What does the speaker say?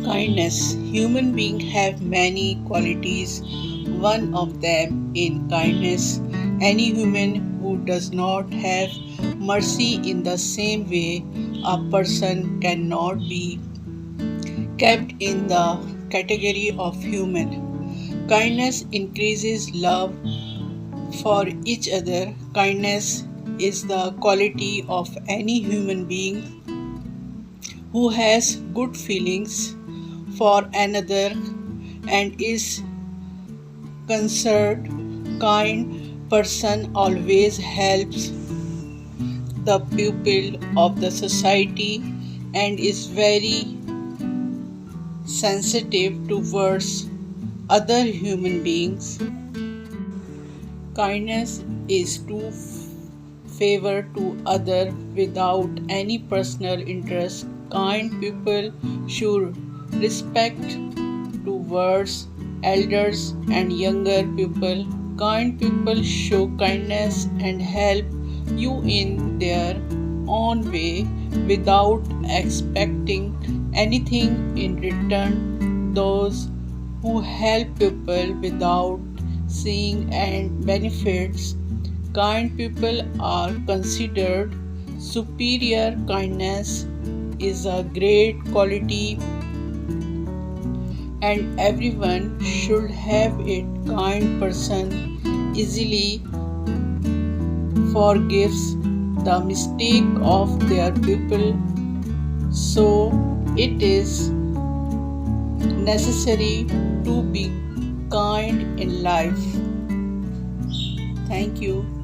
Kindness. Human beings have many qualities. One of them in kindness. Any human who does not have mercy in the same way, a person cannot be kept in the category of human. Kindness increases love for each other. Kindness is the quality of any human being who has good feelings for another and is concerned. Kind person always helps the people of the society and is very sensitive towards other human beings. Kindness is to favor to other without any personal interest. Kind people show respect towards elders and younger people. Kind people show kindness and help you in their own way without expecting anything in return. Those who help people without seeing and benefits. Kind people are considered superior. Kindness is a great quality and everyone should have it. Kind person easily forgives the mistake of their people, so it is necessary to be kind in life. Thank you.